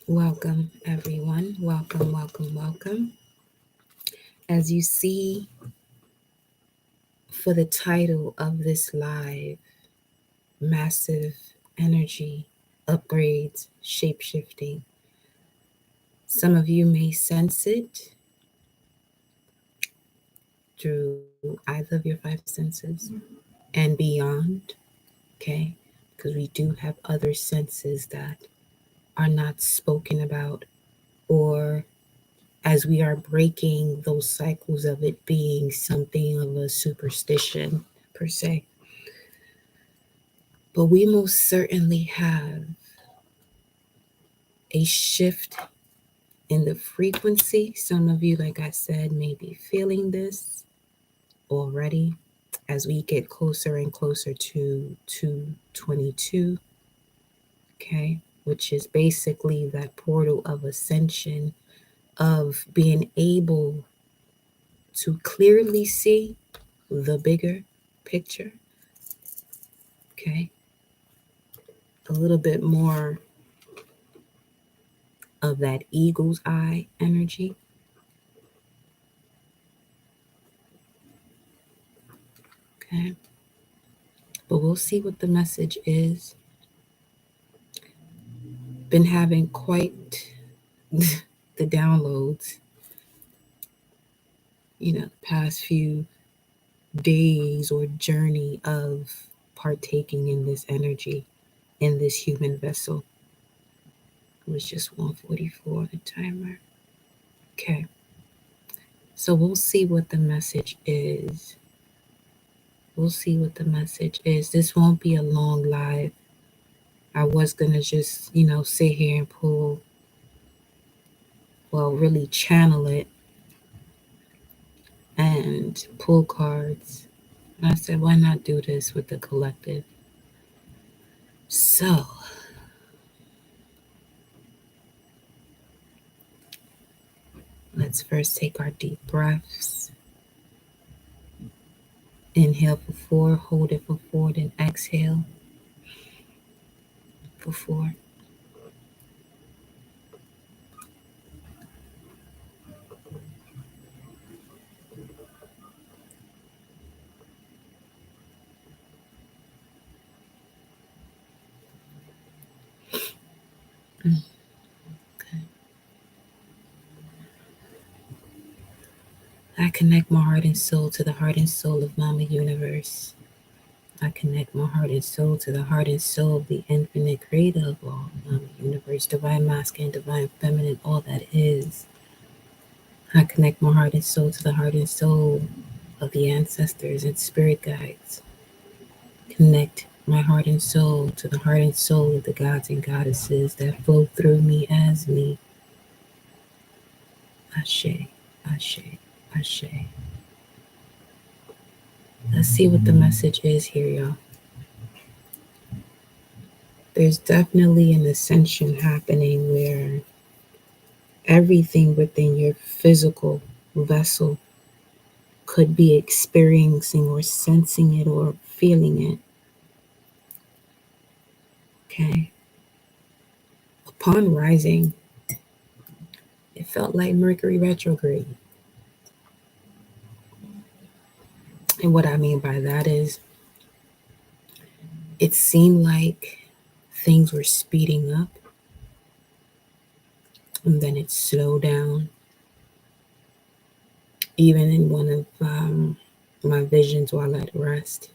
Welcome, everyone. Welcome, welcome, welcome. As you see for the title of this live, Massive Energy Upgrades Shapeshifting, some of you may sense it through either of your five senses and beyond, okay? Because we do have other senses that are not spoken about, or as we are breaking those cycles of it being something of a superstition per se. But we most certainly have a shift in the frequency. Some of you, like I said, may be feeling this already as we get closer and closer to 222, okay, which is basically that portal of ascension, of being able to clearly see the bigger picture, okay, a little bit more of that eagle's eye energy, okay. But we'll see what the message is. Been having quite the downloads, past few days or journey of partaking in this energy in this human vessel. It was just 144, the timer. Okay. So we'll see what the message is. We'll see what the message is. This won't be a long live. I was going to just, sit here and really channel it and pull cards. And I said, why not do this with the collective? So, let's first take our deep breaths. Inhale for 4, hold it for 4, then exhale for 4. Okay. I connect my heart and soul to the heart and soul of Mama Universe. I connect my heart and soul to the heart and soul of the infinite creator of all, Mama Universe, divine masculine, divine feminine, all that is. I connect my heart and soul to the heart and soul of the ancestors and spirit guides. Connect my heart and soul to the heart and soul of the gods and goddesses that flow through me as me. Ashe, Ashe, Ashe. Let's see what the message is here, y'all. There's definitely an ascension happening where everything within your physical vessel could be experiencing or sensing it or feeling it. Okay. Upon rising, it felt like Mercury retrograde. And what I mean by that is it seemed like things were speeding up and then it slowed down. Even in one of my visions while at rest,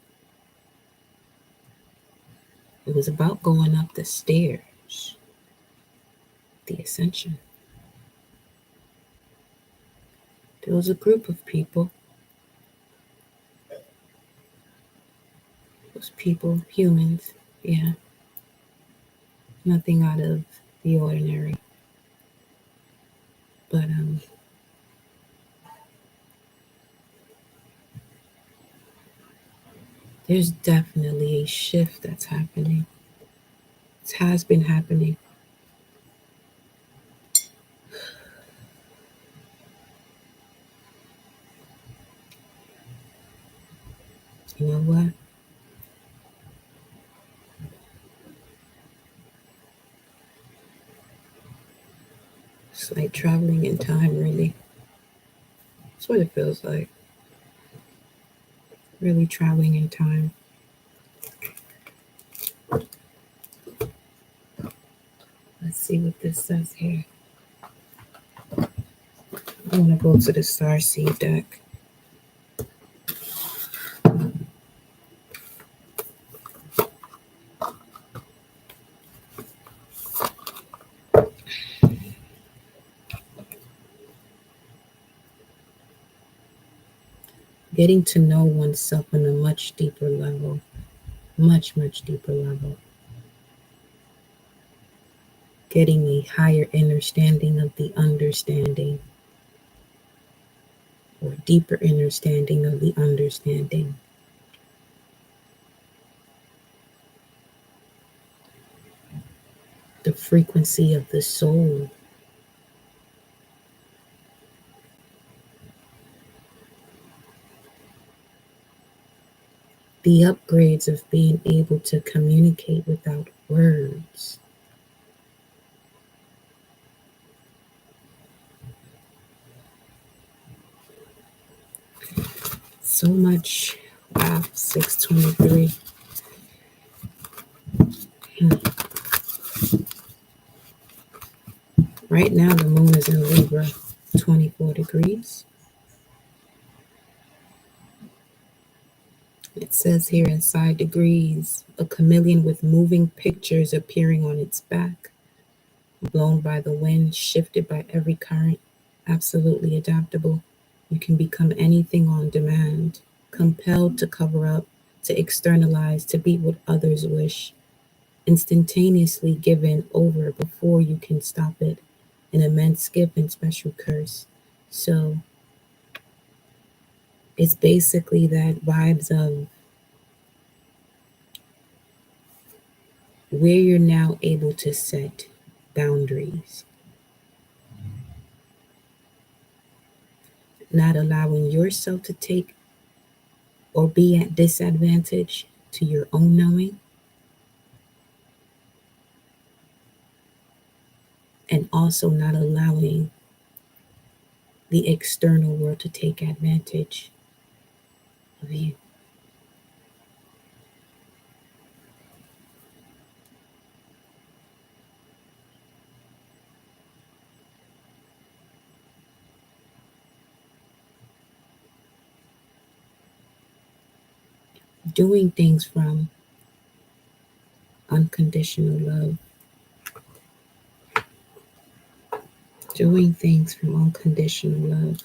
it was about going up the stairs, the ascension. There was a group of people. Those people, humans, yeah, nothing out of the ordinary. But there's definitely a shift that's happening. It has been happening. You know what? It's like traveling in time, really. That's what it feels like. Really traveling in time. Let's see what this says here. I want to go to the Starseed deck. Getting to know oneself on a much deeper level. Much, much deeper level. Getting a higher understanding of the understanding. Or deeper understanding of the understanding. The frequency of the soul. The upgrades of being able to communicate without words. So much. Wow, 623. Right now, the moon is in Libra, 24 degrees. It says here inside degrees, a chameleon with moving pictures appearing on its back, blown by the wind, shifted by every current, absolutely adaptable. You can become anything on demand, compelled to cover up, to externalize, to be what others wish, instantaneously given over before you can stop it, an immense gift and special curse. So it's basically that vibes of where you're now able to set boundaries, not allowing yourself to take or be at disadvantage to your own knowing, and also not allowing the external world to take advantage of you. Doing things from unconditional love. Doing things from unconditional love.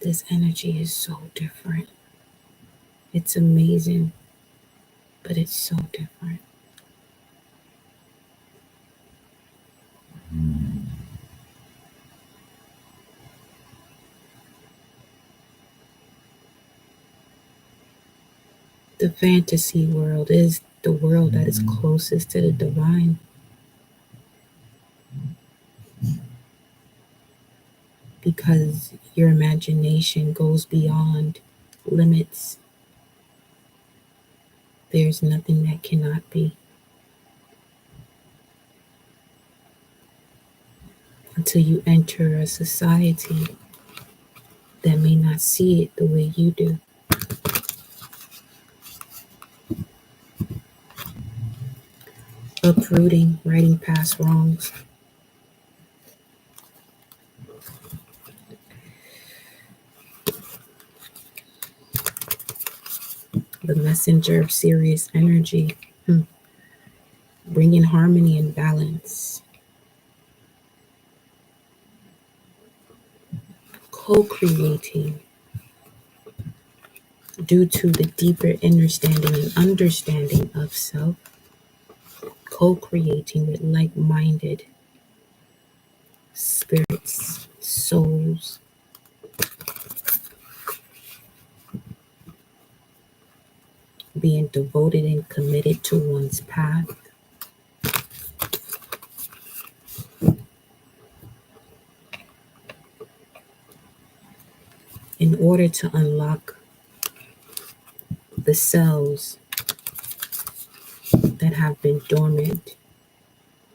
This energy is so different. It's amazing, but it's so different. The fantasy world is the world that is closest to the divine. Because your imagination goes beyond limits. There's nothing that cannot be. Until you enter a society that may not see it the way you do. Uprooting, righting past wrongs. The messenger of serious energy. Bringing harmony and balance. Co-creating due to the deeper understanding and understanding of self. Co-creating with like-minded spirits, souls. Being devoted and committed to one's path. In order to unlock the cells that have been dormant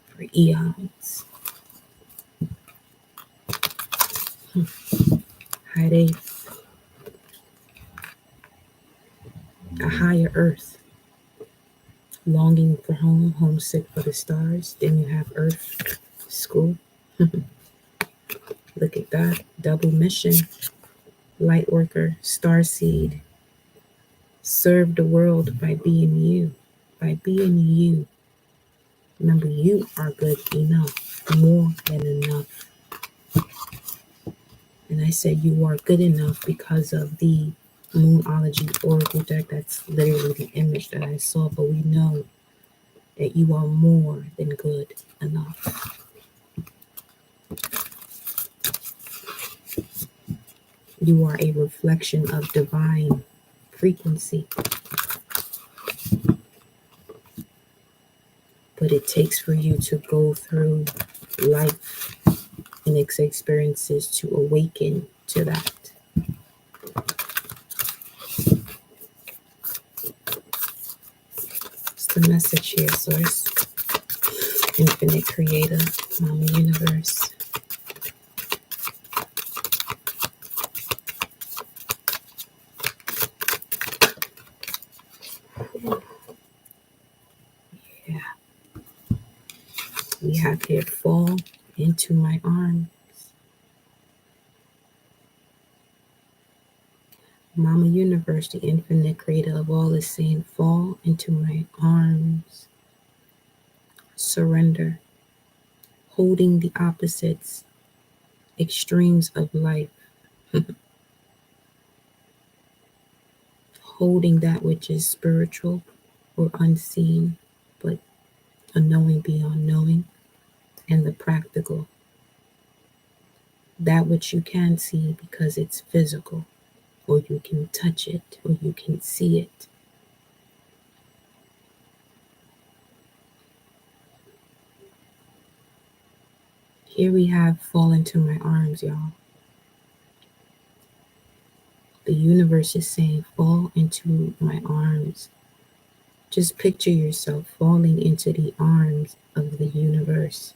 for eons. Hide a higher earth, longing for home, homesick for the stars. Then you have Earth School. Look at that. Double mission. Light worker, star seed. Serve the world by being you. By being you. Remember, you are good enough. More than enough. And I said you are good enough because of the Moonology Oracle deck. That's literally the image that I saw. But we know that you are more than good enough. You are a reflection of divine frequency. But it takes for you to go through life and its experiences to awaken to that. It's the message here, Source. Infinite Creator, Mama Universe. Yeah. We have here fall into my arms. Mama Universe, the infinite creator of all, is saying, fall into my arms. Surrender. Holding the opposites, extremes of life. Holding that which is spiritual or unseen, but a knowing beyond knowing, and the practical. That which you can see because it's physical, or you can touch it, or you can see it. Here we have fall into my arms, y'all. The universe is saying, fall into my arms. Just picture yourself falling into the arms of the universe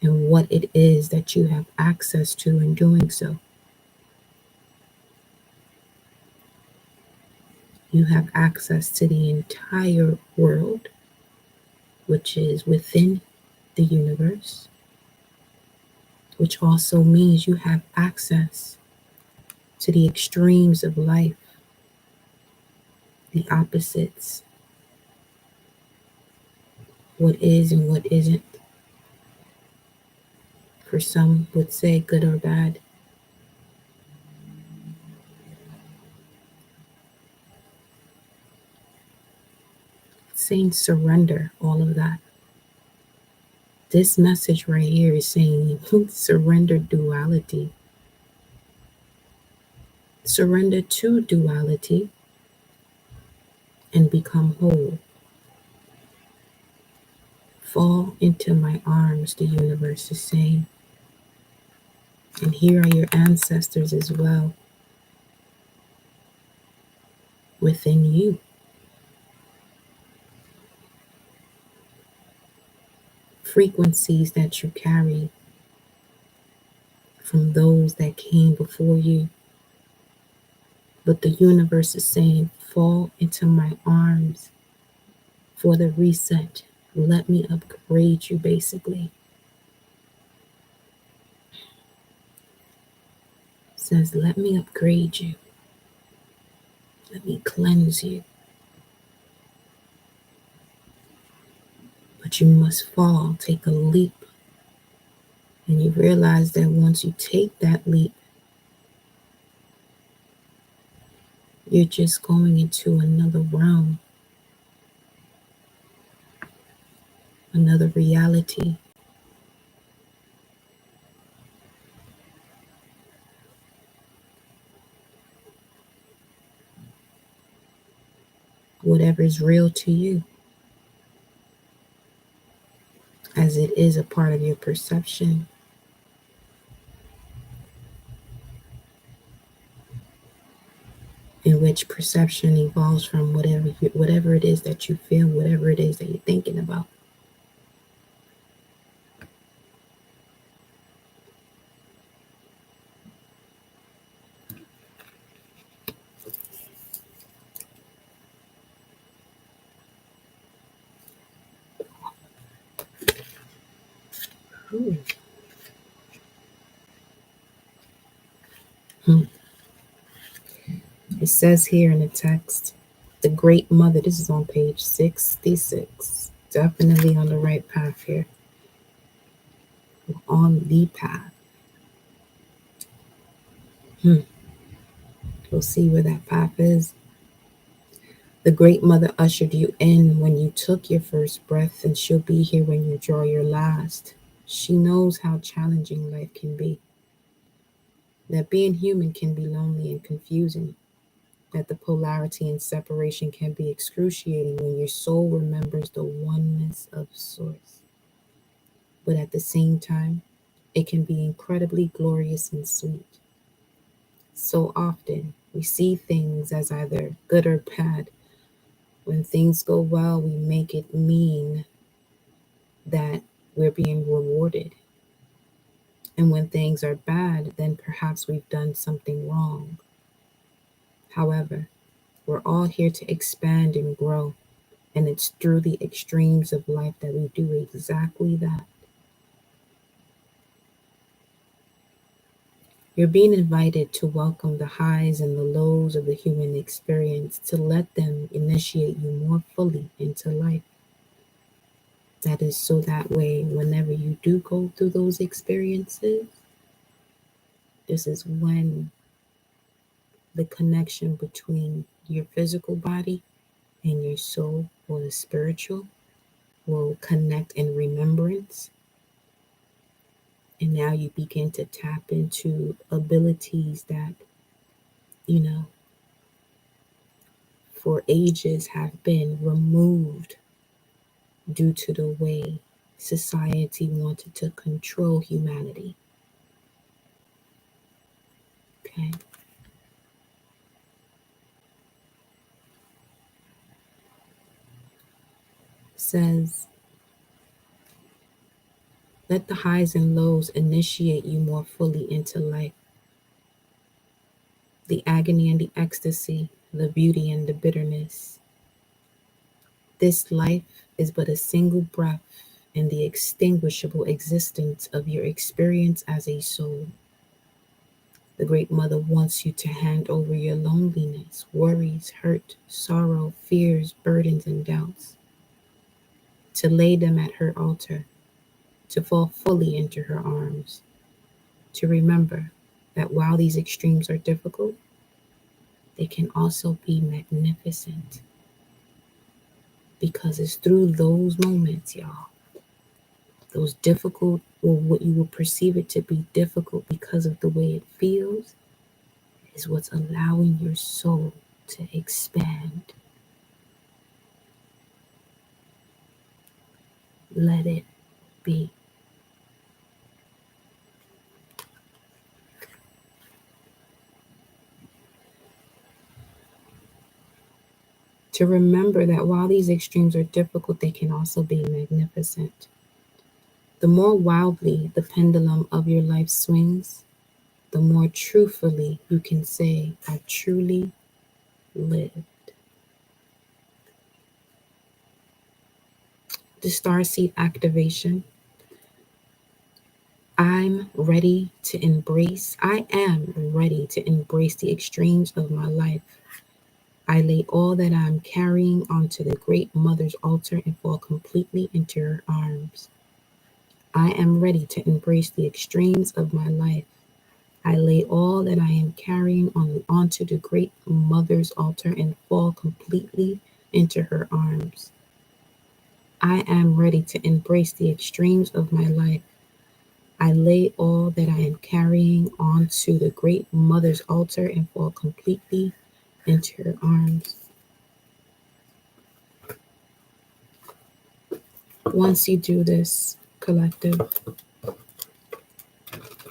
and what it is that you have access to in doing so. You have access to the entire world, which is within the universe, which also means you have access to the extremes of life, the opposites, what is and what isn't. For some would say good or bad. It's saying surrender all of that. This message right here is saying surrender duality. Surrender to duality and become whole. Fall into my arms, the universe is saying. And here are your ancestors as well within you. Frequencies that you carry from those that came before you. But the universe is saying, fall into my arms for the reset. Let me upgrade you, basically. It says, let me upgrade you. Let me cleanse you. But you must fall, take a leap. And you realize that once you take that leap, you're just going into another realm, another reality. Whatever is real to you, as it is a part of your perception. in which perception evolves from whatever it is that you feel, whatever it is that you're thinking about. Ooh. Hmm. It says here in the text, the Great Mother, this is on page 66, definitely on the right path here, on the path. We'll see where that path is. The Great Mother ushered you in when you took your first breath, and she'll be here when you draw your last. She knows how challenging life can be, that being human can be lonely and confusing, that the polarity and separation can be excruciating when your soul remembers the oneness of Source. But at the same time, it can be incredibly glorious and sweet. So often, we see things as either good or bad. When things go well, we make it mean that we're being rewarded. And when things are bad, then perhaps we've done something wrong. However, we're all here to expand and grow, and it's through the extremes of life that we do exactly that. You're being invited to welcome the highs and the lows of the human experience, to let them initiate you more fully into life. That is so that way, whenever you do go through those experiences, this is when the connection between your physical body and your soul or the spiritual will connect in remembrance. And now you begin to tap into abilities that, you know, for ages have been removed due to the way society wanted to control humanity. Okay. Says, let the highs and lows initiate you more fully into life. The agony and the ecstasy, the beauty and the bitterness. This life is but a single breath in the extinguishable existence of your experience as a soul. The Great Mother wants you to hand over your loneliness, worries, hurt, sorrow, fears, burdens, and doubts, to lay them at her altar, to fall fully into her arms, to remember that while these extremes are difficult, they can also be magnificent, because it's through those moments, y'all, those difficult, or what you will perceive it to be difficult because of the way it feels, is what's allowing your soul to expand. Let it be. To remember that while these extremes are difficult, they can also be magnificent. The more wildly the pendulum of your life swings, the more truthfully you can say, I truly lived. The starseed activation. I am ready to embrace the extremes of my life. I lay all that I am carrying onto the Great Mother's altar and fall completely into her arms. I am ready to embrace the extremes of my life. I lay all that I am carrying onto the Great Mother's altar and fall completely into her arms. I am ready to embrace the extremes of my life. I lay all that I am carrying onto the Great Mother's altar and fall completely into her arms. Once you do this, collective,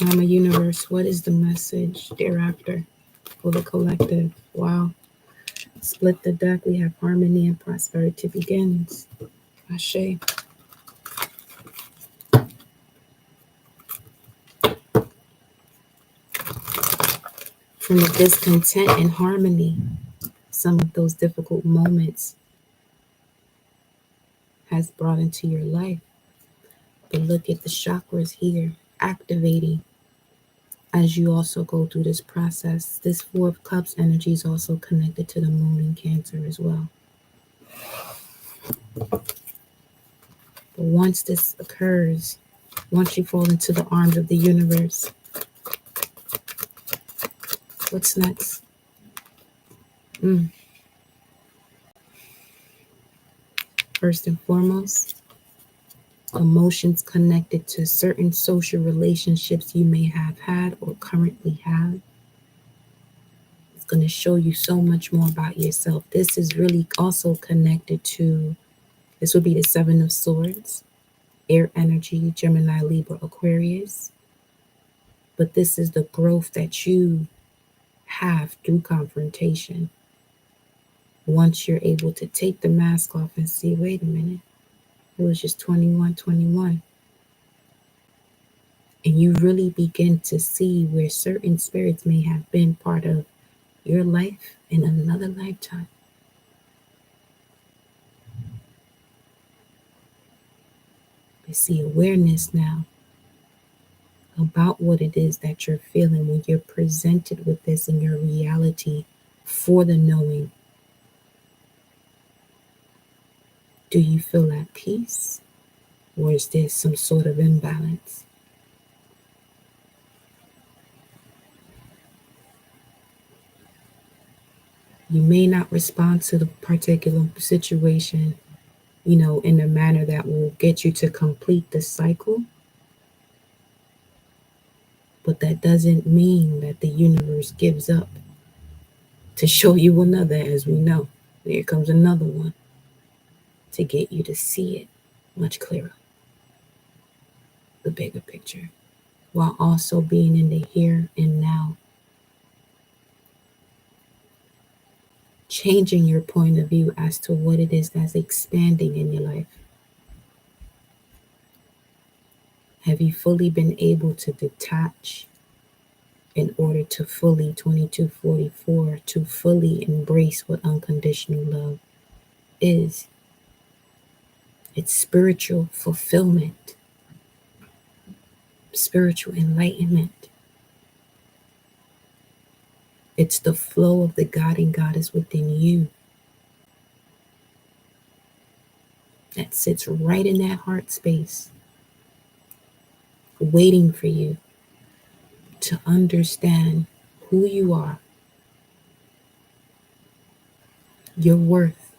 Mama Universe, what is the message thereafter for the collective? Wow. Split the deck. We have harmony and prosperity begins. Ashe. From the discontent and harmony, some of those difficult moments has brought into your life. But look at the chakras here activating as you also go through this process. This Four of Cups energy is also connected to the moon in Cancer as well. But once this occurs, once you fall into the arms of the universe, what's next? First and foremost, emotions connected to certain social relationships you may have had or currently have. It's going to show you so much more about yourself. This is really also connected to, this would be the Seven of Swords, air energy, Gemini, Libra, Aquarius. But this is the growth that you have through confrontation. Once you're able to take the mask off and see, wait a minute, it was just 21. And you really begin to see where certain spirits may have been part of your life in another lifetime. I see awareness now about what it is that you're feeling when you're presented with this in your reality for the knowing. Do you feel at peace, or is there some sort of imbalance? You may not respond to the particular situation, in a manner that will get you to complete the cycle. But that doesn't mean that the universe gives up to show you another, as we know. Here comes another one to get you to see it much clearer, the bigger picture, while also being in the here and now. Changing your point of view as to what it is that's expanding in your life. Have you fully been able to detach in order to fully, 2244, to fully embrace what unconditional love is? It's spiritual fulfillment, spiritual enlightenment. It's the flow of the God and Goddess within you that sits right in that heart space, waiting for you to understand who you are, your worth,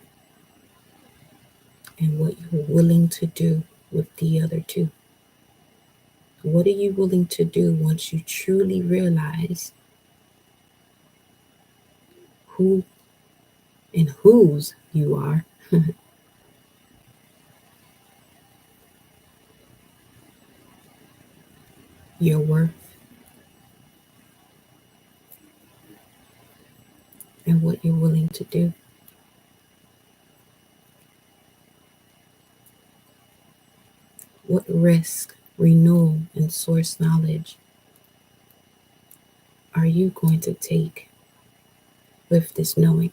and what you're willing to do with the other two. What are you willing to do once you truly realize who and whose you are? Your worth, and what you're willing to do. What risk, renewal, and source knowledge are you going to take with this knowing?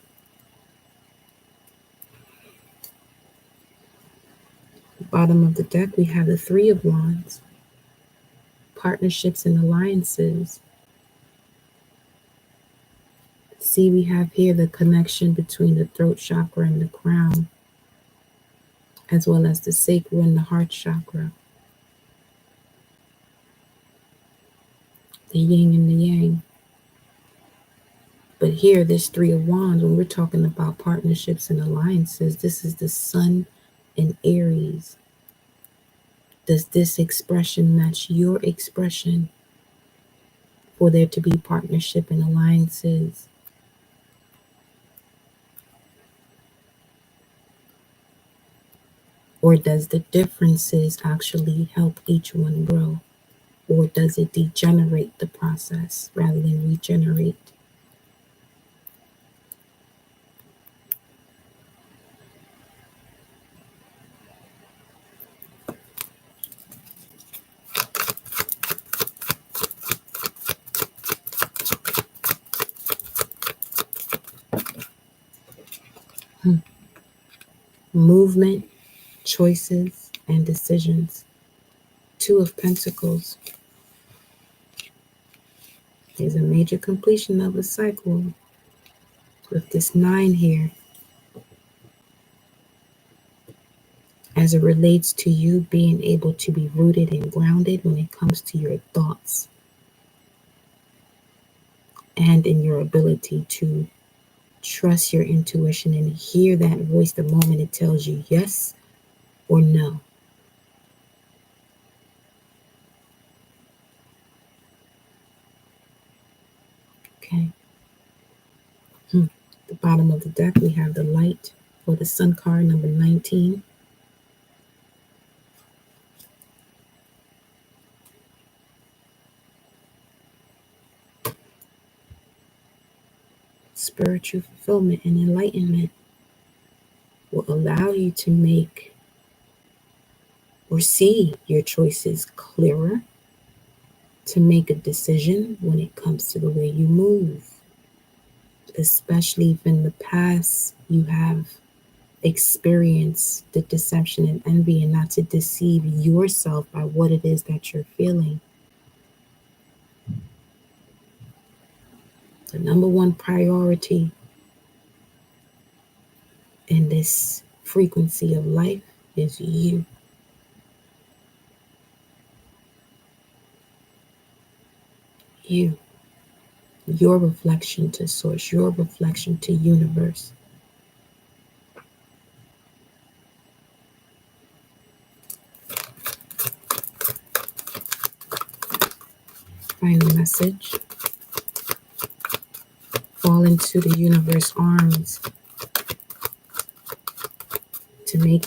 Bottom of the deck, we have the Three of Wands, partnerships and alliances. See, we have here the connection between the throat chakra and the crown, as well as the sacral and the heart chakra, the yin and the yang. But here, this Three of Wands, when we're talking about partnerships and alliances, this is the Sun in Aries. Does this expression match your expression for there to be partnership and alliances? Or does the differences actually help each one grow? Or does it degenerate the process rather than regenerate? movement, choices, and decisions. Two of Pentacles is a major completion of a cycle with this 9 here. As it relates to you being able to be rooted and grounded when it comes to your thoughts and in your ability to trust your intuition and hear that voice the moment it tells you yes or no. Okay. The bottom of the deck, we have the light or the sun card, number 19. Spiritual fulfillment and enlightenment will allow you to make or see your choices clearer, to make a decision when it comes to the way you move, especially if in the past you have experienced the deception and envy, and not to deceive yourself by what it is that you're feeling. The number one priority in this frequency of life is you. You. Your reflection to source, your reflection to universe. Final message. Fall into the universe arms to make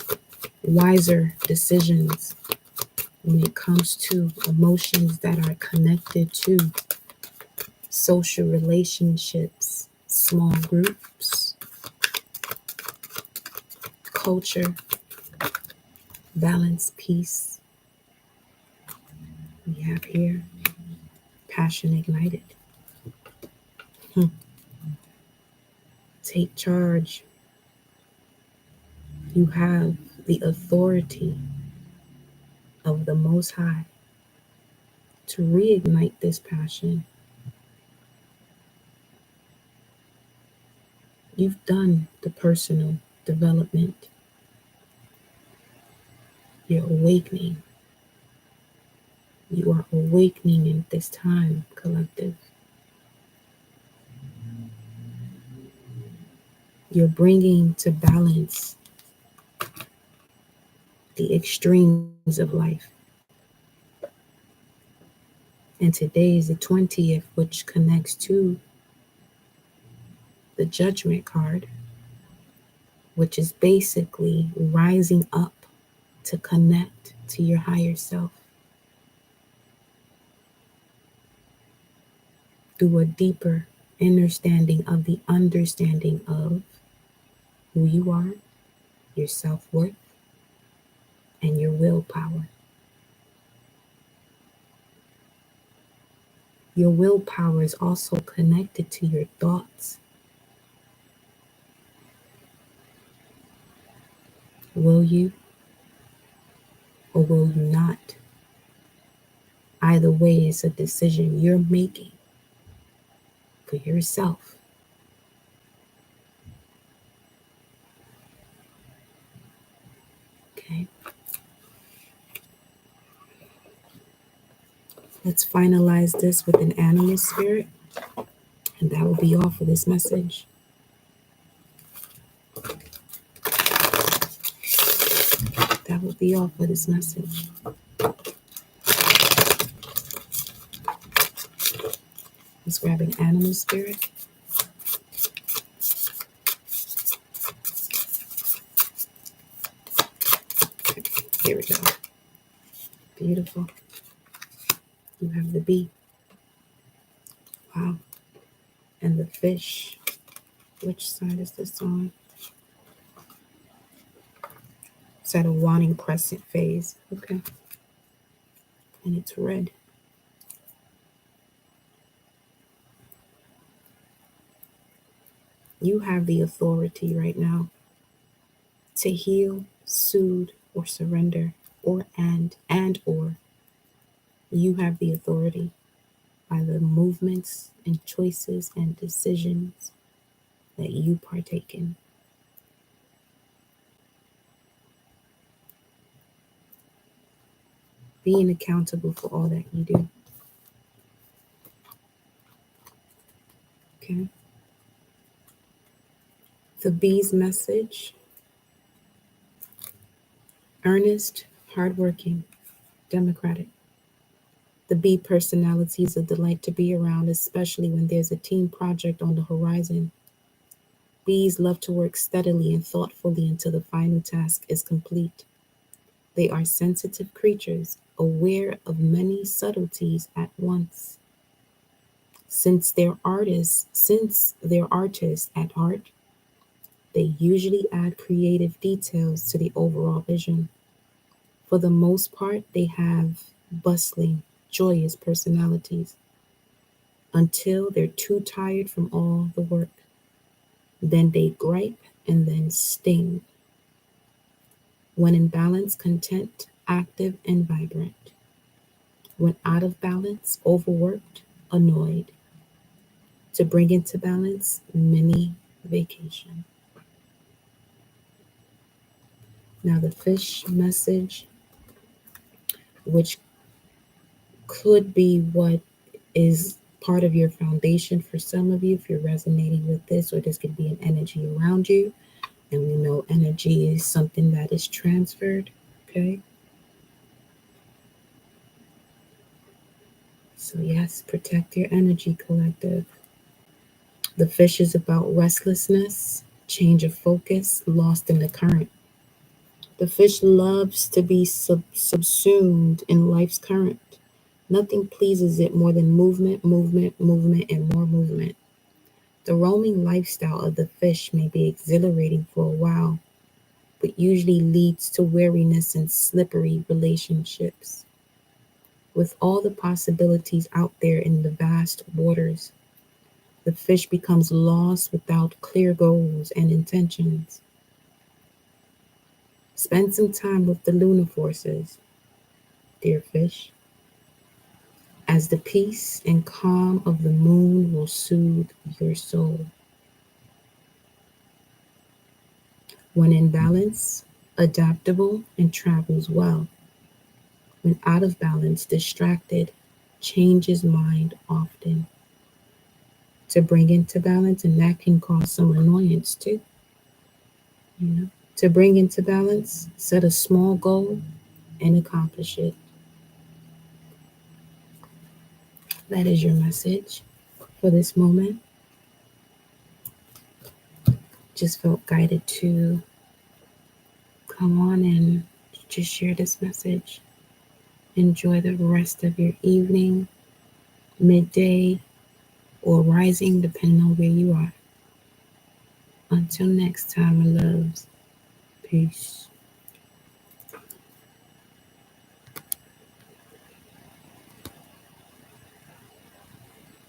wiser decisions when it comes to emotions that are connected to social relationships, small groups, culture, balance, peace. We have here passion ignited. Take charge. You have the authority of the Most High to reignite this passion. You've done the personal development. You're awakening. You are awakening in this time, collective. You're bringing to balance the extremes of life. And today is the 20th, which connects to the Judgment card, which is basically rising up to connect to your higher self through a deeper understanding of the understanding of who you are, your self-worth, and your willpower. Your willpower is also connected to your thoughts. Will you or will you not? Either way, it's a decision you're making for yourself. Okay. Let's finalize this with an animal spirit, and that will be all for this message. That will be all for this message. Let's grab an animal spirit. Okay, here we go. Beautiful. You have the bee. Wow. And the fish. Which side is this on? It's at a waning crescent phase. Okay. And it's red. You have the authority right now to heal, soothe, or surrender, or you have the authority by the movements and choices and decisions that you partake in. Being accountable for all that you do. Okay. The bee's message: earnest, hardworking, democratic. The bee personality is a delight to be around, especially when there's a team project on the horizon. Bees love to work steadily and thoughtfully until the final task is complete. They are sensitive creatures, aware of many subtleties at once. Since they're artists at heart, they usually add creative details to the overall vision. For the most part, they have bustling, joyous personalities until they're too tired from all the work. Then they gripe and then sting. When in balance, content, active, and vibrant. When out of balance, overworked, annoyed. To bring into balance, mini vacation. Now, the fish message, which could be what is part of your foundation for some of you, if you're resonating with this, or this could be an energy around you. And we know energy is something that is transferred. Okay. So, yes, protect your energy, collective. The fish is about restlessness, change of focus, lost in the current. The fish loves to be subsumed in life's current. Nothing pleases it more than movement, movement, movement, and more movement. The roaming lifestyle of the fish may be exhilarating for a while, but usually leads to weariness and slippery relationships. With all the possibilities out there in the vast waters, the fish becomes lost without clear goals and intentions. Spend some time with the lunar forces, dear fish, as the peace and calm of the moon will soothe your soul. When in balance, adaptable and travels well. When out of balance, distracted, changes mind often. To bring into balance, and that can cause some annoyance too. To bring into balance, set a small goal and accomplish it. That is your message for this moment. Just felt guided to come on and just share this message. Enjoy the rest of your evening, midday, or rising, depending on where you are. Until next time, my loves. Peace.